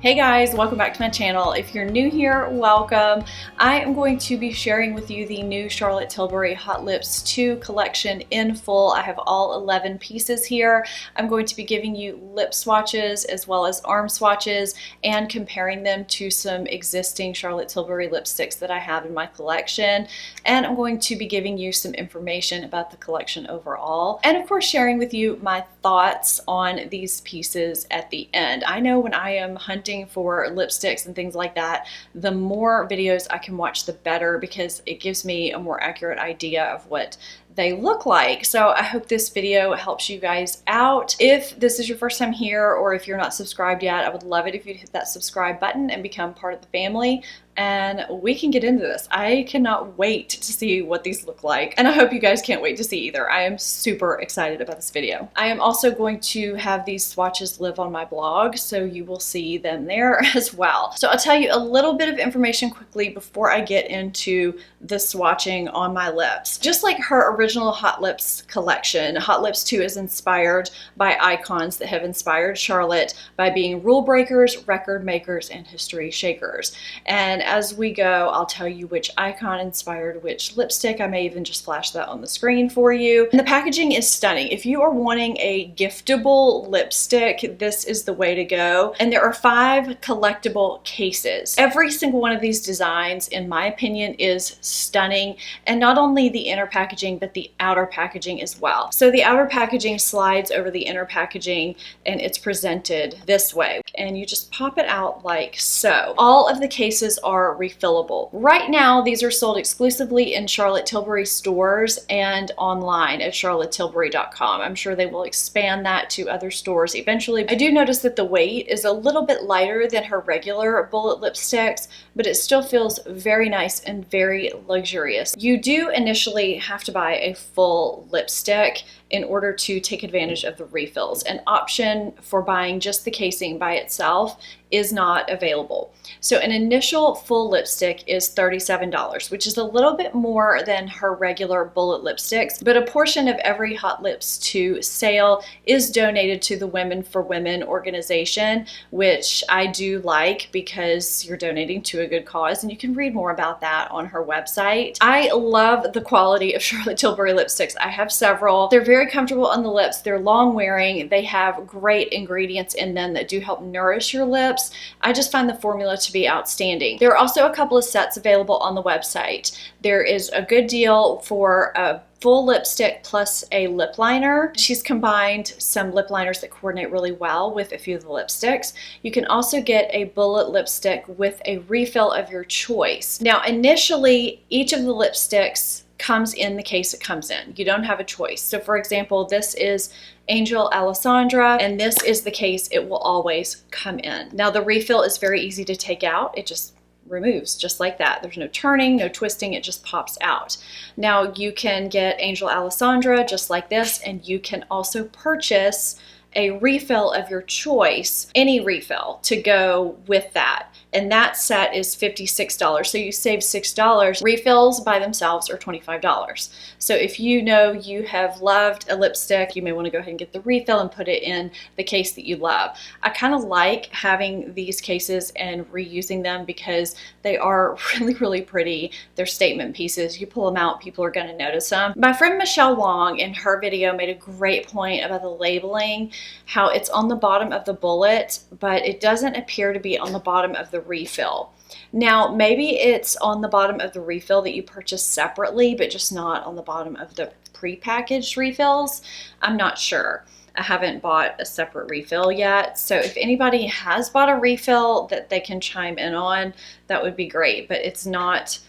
Hey guys, welcome back to my channel. If you're new here, welcome. I am going to be sharing with you the new Charlotte Tilbury Hot Lips 2 collection in full. I have all 11 pieces here. I'm going to be giving you lip swatches as well as arm swatches and comparing them to some existing Charlotte Tilbury lipsticks that I have in my collection. And I'm going to be giving you some information about the collection overall. And of course, sharing with you my thoughts on these pieces at the end. I know when I am hunting for lipsticks and things like that, the more videos I can watch, the better, because it gives me a more accurate idea of what they look like. So I hope this video helps you guys out. If this is your first time here, or if you're not subscribed yet, I would love it if you'd hit that subscribe button and become part of the family, and we can get into this. I cannot wait to see what these look like, and I hope you guys can't wait to see either. I am super excited about this video. I am also going to have these swatches live on my blog, so you will see them there as well. So I'll tell you a little bit of information quickly before I get into the swatching on my lips. Just like her original Hot Lips collection, Hot Lips 2 is inspired by icons that have inspired Charlotte by being rule breakers, record makers, and history shakers. And as we go, I'll tell you which icon inspired which lipstick. I may even just flash that on the screen for you. And the packaging is stunning. If you are wanting a giftable lipstick, this is the way to go. And there are 5 collectible cases. Every single one of these designs, in my opinion, is stunning. And not only the inner packaging, but the outer packaging as well. So the outer packaging slides over the inner packaging, and it's presented this way. And you just pop it out like so. All of the cases are refillable. Right now, these are sold exclusively in Charlotte Tilbury stores and online at charlottetilbury.com. I'm sure they will expand that to other stores eventually. I do notice that the weight is a little bit lighter than her regular bullet lipsticks, but it still feels very nice and very luxurious. You do initially have to buy a full lipstick in order to take advantage of the refills. An option for buying just the casing by itself is not available. So an initial full lipstick is $37, which is a little bit more than her regular bullet lipsticks, but a portion of every Hot Lips 2 sale is donated to the Women for Women organization, which I do like because you're donating to a good cause, and you can read more about that on her website. I love the quality of Charlotte Tilbury lipsticks. I have several. They're very comfortable on the lips. They're long wearing. They have great ingredients in them that do help nourish your lips. I just find the formula to be outstanding. There are also a couple of sets available on the website. There is a good deal for a full lipstick plus a lip liner. She's combined some lip liners that coordinate really well with a few of the lipsticks. You can also get a bullet lipstick with a refill of your choice. Now, initially, each of the lipsticks comes in the case it comes in. You don't have a choice. So for example, this is Angel Alessandra, and this is the case it will always come in. Now the refill is very easy to take out. It just removes just like that. There's no turning, no twisting, it just pops out. Now you can get Angel Alessandra just like this, and you can also purchase a refill of your choice, any refill to go with that. And that set is $56. So you save $6. Refills by themselves are $25. So if you know you have loved a lipstick, you may want to go ahead and get the refill and put it in the case that you love. I kind of like having these cases and reusing them because they are really, really pretty. They're statement pieces. You pull them out, people are going to notice them. My friend Michelle Wong in her video made a great point about the labeling, how it's on the bottom of the bullet, but it doesn't appear to be on the bottom of the refill. Now, maybe it's on the bottom of the refill that you purchase separately, but just not on the bottom of the pre-packaged refills. I'm not sure. I haven't bought a separate refill yet. So if anybody has bought a refill that they can chime in on, that would be great, but it's not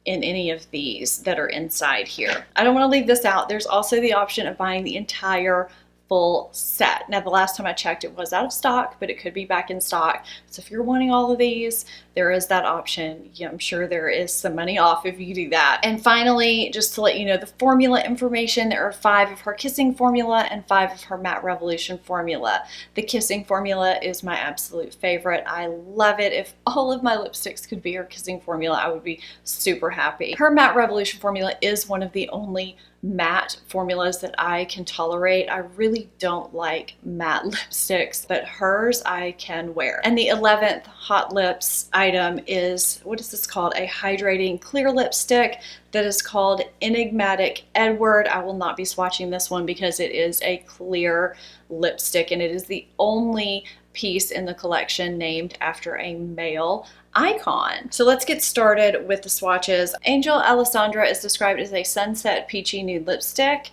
in any of these that are inside here. I don't want to leave this out. There's also the option of buying the entire full set. Now, the last time I checked, it was out of stock, but it could be back in stock. So if you're wanting all of these, there is that option. Yeah, I'm sure there is some money off if you do that. And finally, just to let you know the formula information, there are 5 of her kissing formula and 5 of her Matte Revolution formula. The kissing formula is my absolute favorite. I love it. If all of my lipsticks could be her kissing formula, I would be super happy. Her Matte Revolution formula is one of the only matte formulas that I can tolerate. I really don't like matte lipsticks, but hers I can wear. And the 11th Hot Lips item is, what is this called? A hydrating clear lipstick that is called Enigmatic Edward. I will not be swatching this one because it is a clear lipstick and it is the only piece in the collection named after a male icon. So let's get started with the swatches. Angel Alessandra is described as a sunset peachy nude lipstick.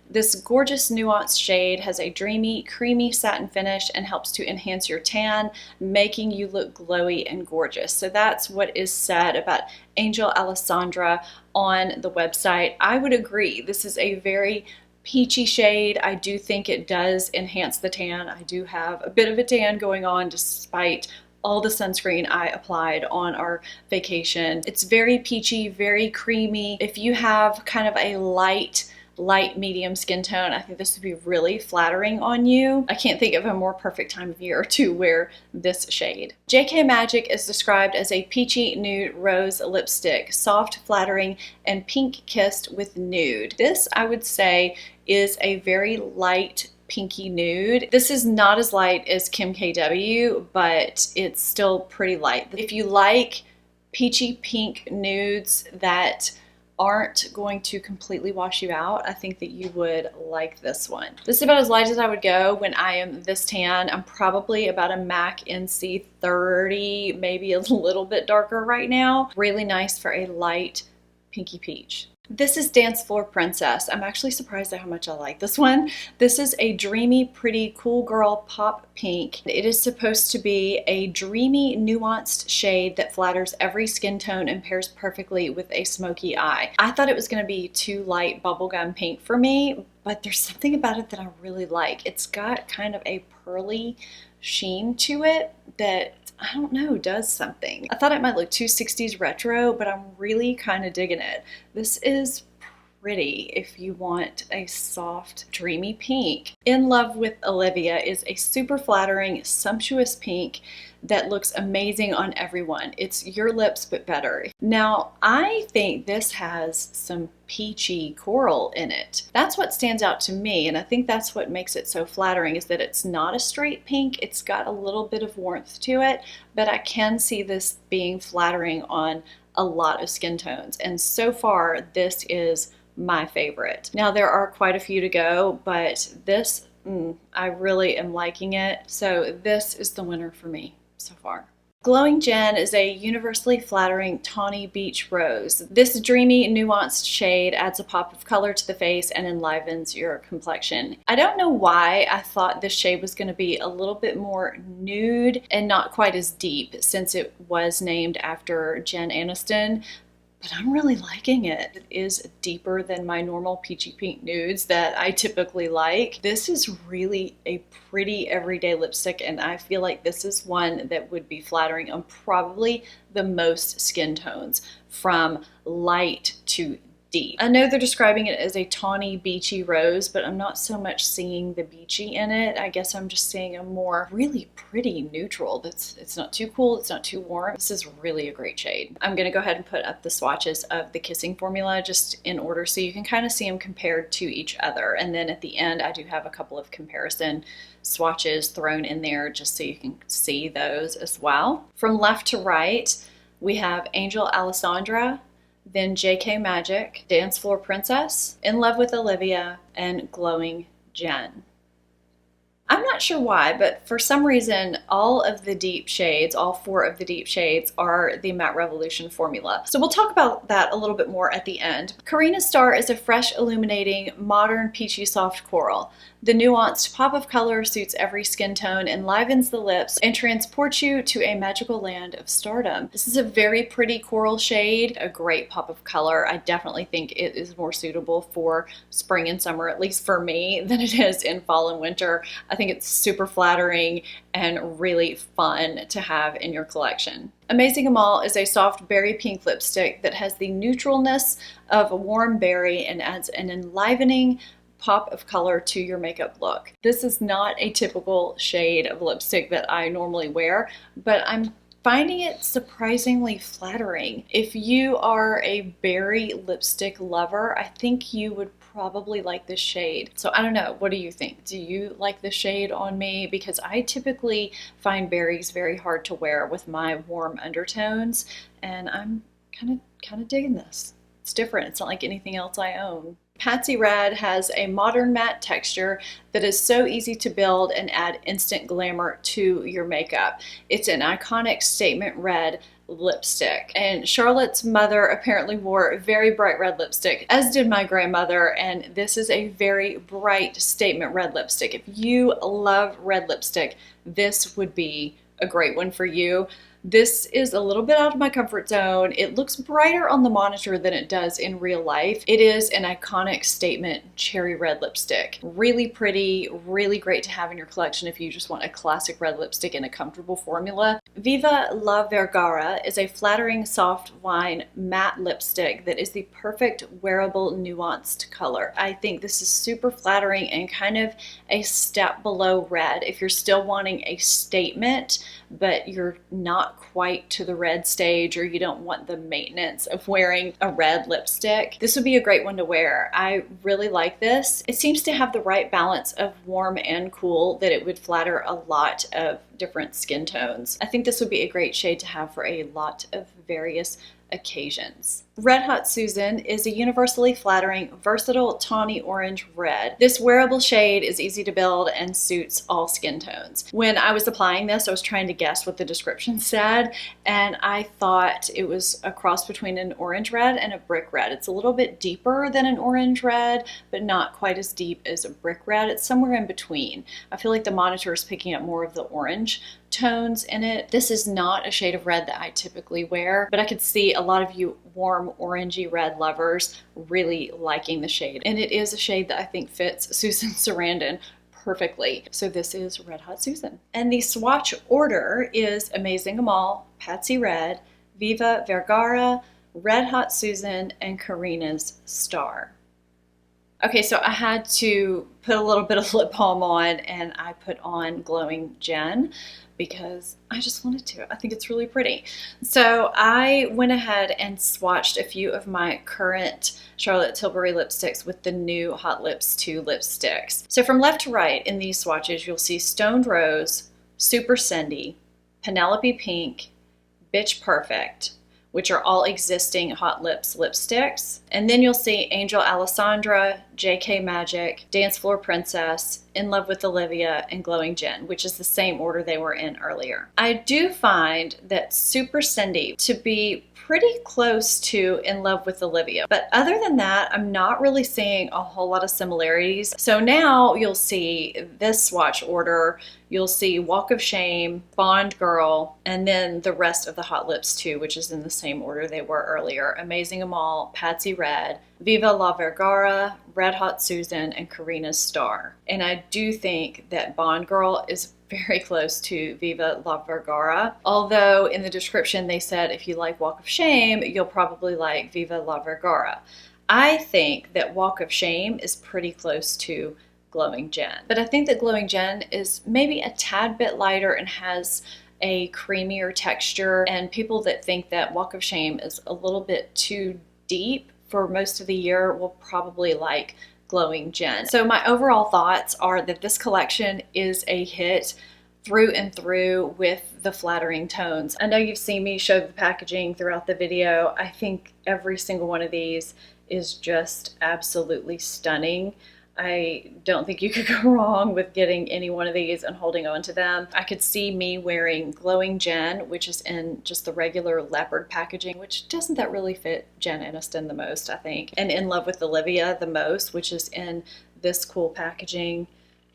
This gorgeous nuanced shade has a dreamy, creamy satin finish and helps to enhance your tan, making you look glowy and gorgeous. So that's what is said about Angel Alessandra on the website. I would agree. This is a very peachy shade. I do think it does enhance the tan. I do have a bit of a tan going on despite all the sunscreen I applied on our vacation. It's very peachy, very creamy. If you have kind of a light medium skin tone, I think this would be really flattering on you. I can't think of a more perfect time of year to wear this shade. JK Magic is described as a peachy nude rose lipstick, soft, flattering, and pink kissed with nude. This, I would say, is a very light pinky nude. This is not as light as Kim KW, but it's still pretty light. If you like peachy pink nudes that aren't going to completely wash you out, I think that you would like this one. This is about as light as I would go when I am this tan. I'm probably about a MAC NC 30, maybe a little bit darker right now. Really nice for a light pinky peach. This is Dancefloor Princess. I'm actually surprised at how much I like this one. This is a dreamy, pretty, cool girl pop pink. It is supposed to be a dreamy, nuanced shade that flatters every skin tone and pairs perfectly with a smoky eye. I thought it was going to be too light bubblegum pink for me, but there's something about it that I really like. It's got kind of a pearly sheen to it that, I don't know, does something. I thought it might look too 60s retro, but I'm really kind of digging it. This is pretty if you want a soft, dreamy pink. In Love with Olivia is a super flattering, sumptuous pink that looks amazing on everyone. It's your lips, but better. Now, I think this has some peachy coral in it. That's what stands out to me, and I think that's what makes it so flattering, is that it's not a straight pink. It's got a little bit of warmth to it, but I can see this being flattering on a lot of skin tones. And so far, this is my favorite. Now, there are quite a few to go, but this, I really am liking it. So this is the winner for me so far. Glowing Jen is a universally flattering tawny beach rose. This dreamy, nuanced shade adds a pop of color to the face and enlivens your complexion. I don't know why I thought this shade was going to be a little bit more nude and not quite as deep, since it was named after Jen Aniston. But I'm really liking it. It is deeper than my normal peachy pink nudes that I typically like. This is really a pretty everyday lipstick, and I feel like this is one that would be flattering on probably the most skin tones, from light to deep. I know they're describing it as a tawny beachy rose, but I'm not so much seeing the beachy in it. I guess I'm just seeing a more really pretty neutral. It's not too cool, it's not too warm. This is really a great shade. I'm gonna go ahead and put up the swatches of the kissing formula just in order so you can kind of see them compared to each other. And then at the end, I do have a couple of comparison swatches thrown in there just so you can see those as well. From left to right, we have Angel Alessandra, then JK Magic, Dancefloor Princess, In Love with Olivia, and Glowing Jen. I'm not sure why, but for some reason, all of the deep shades, all 4 of the deep shades, are the Matte Revolution formula. So we'll talk about that a little bit more at the end. Carina's Star is a fresh, illuminating, modern, peachy, soft coral. The nuanced pop of color suits every skin tone, enlivens the lips, and transports you to a magical land of stardom. This is a very pretty coral shade, a great pop of color. I definitely think it is more suitable for spring and summer, at least for me, than it is in fall and winter. I think it's super flattering and really fun to have in your collection. Amazing Amal is a soft berry pink lipstick that has the neutralness of a warm berry and adds an enlivening pop of color to your makeup look. This is not a typical shade of lipstick that I normally wear, but I'm finding it surprisingly flattering. If you are a berry lipstick lover, I think you would probably like this shade. So I don't know, what do you think? Do you like this shade on me? Because I typically find berries very hard to wear with my warm undertones, and I'm kind of digging this. It's different. It's not like anything else I own. Patsy Red has a modern matte texture that is so easy to build and add instant glamour to your makeup. It's an iconic statement red lipstick, and Charlotte's mother apparently wore very bright red lipstick, as did my grandmother, and this is a very bright statement red lipstick. If you love red lipstick, this would be a great one for you. This is a little bit out of my comfort zone. It looks brighter on the monitor than it does in real life. It is an iconic statement cherry red lipstick. Really pretty, really great to have in your collection if you just want a classic red lipstick in a comfortable formula. Viva La Vergara is a flattering soft wine matte lipstick that is the perfect wearable nuanced color. I think this is super flattering and kind of a step below red. If you're still wanting a statement, but you're not quite to the red stage, or you don't want the maintenance of wearing a red lipstick, this would be a great one to wear. I really like this. It seems to have the right balance of warm and cool that it would flatter a lot of different skin tones. I think this would be a great shade to have for a lot of various occasions. Red Hot Susan is a universally flattering, versatile tawny orange red. This wearable shade is easy to build and suits all skin tones. When I was applying this, I was trying to guess what the description said, and I thought it was a cross between an orange red and a brick red. It's a little bit deeper than an orange red, but not quite as deep as a brick red. It's somewhere in between. I feel like the monitor is picking up more of the orange tones in it. This is not a shade of red that I typically wear, but I could see a lot of you warm orangey red lovers really liking the shade, and it is a shade that I think fits Susan Sarandon perfectly. So this is Red Hot Susan. And the swatch order is Amazing Amal, Patsy Red, Viva Vergara, Red Hot Susan, and Carina's Star. Okay, so I had to put a little bit of lip balm on, and I put on Glowing Jen because I just wanted to. I think it's really pretty. So I went ahead and swatched a few of my current Charlotte Tilbury lipsticks with the new Hot Lips 2 lipsticks. So from left to right in these swatches, you'll see Stoned Rose, Super Cindy, Penelope Pink, Bitch Perfect, which are all existing Hot Lips lipsticks. And then you'll see Angel Alessandra, JK Magic, Dancefloor Princess, In Love with Olivia, and Glowing Jen, which is the same order they were in earlier. I do find that Super Cindy to be pretty close to In Love with Olivia, but other than that, I'm not really seeing a whole lot of similarities. So now you'll see this swatch order, you'll see Walk of Shame, Bond Girl, and then the rest of the Hot Lips 2, which is in the same order they were earlier. Amazing Amal, Patsy Red, Viva La Vergara, Red Hot Susan, and Carina's Star. And I do think that Bond Girl is very close to Viva La Vergara, although in the description they said if you like Walk of Shame, you'll probably like Viva La Vergara. I think that Walk of Shame is pretty close to Glowing Jen, but I think that Glowing Jen is maybe a tad bit lighter and has a creamier texture, and people that think that Walk of Shame is a little bit too deep for most of the year will probably like Glowing Jen. So my overall thoughts are that this collection is a hit through and through with the flattering tones. I know you've seen me show the packaging throughout the video. I think every single one of these is just absolutely stunning. I don't think you could go wrong with getting any one of these and holding on to them. I could see me wearing Glowing Jen, which is in just the regular leopard packaging, which doesn't that really fit Jen Aniston the most, I think. And In Love with Olivia the most, which is in this cool packaging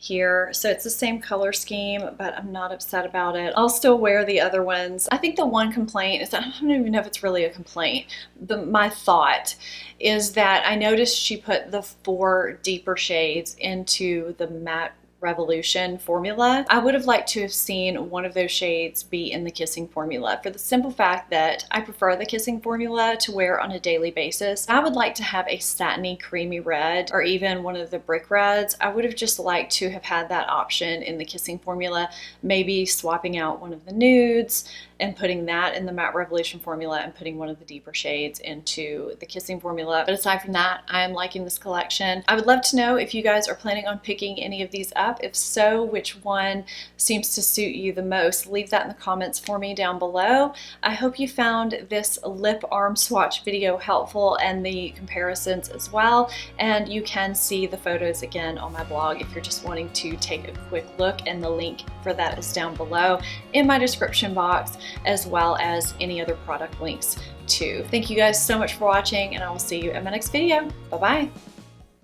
here. So it's the same color scheme, but I'm not upset about it. I'll still wear the other ones. I think the one complaint is, I don't even know if it's really a complaint, my thought is that I noticed she put the 4 deeper shades into the Matte Revolution formula. I would have liked to have seen one of those shades be in the Kissing formula, for the simple fact that I prefer the Kissing formula to wear on a daily basis. I would like to have a satiny creamy red, or even one of the brick reds. I would have just liked to have had that option in the Kissing formula, maybe swapping out one of the nudes and putting that in the Matte Revolution formula and putting one of the deeper shades into the Kissing formula. But aside from that, I am liking this collection. I would love to know if you guys are planning on picking any of these up. If so, which one seems to suit you the most? Leave that in the comments for me down below. I hope you found this lip arm swatch video helpful and the comparisons as well. And you can see the photos again on my blog if you're just wanting to take a quick look, and the link for that is down below in my description box, as well as any other product links too. Thank you guys so much for watching, and I will see you in my next video. Bye bye.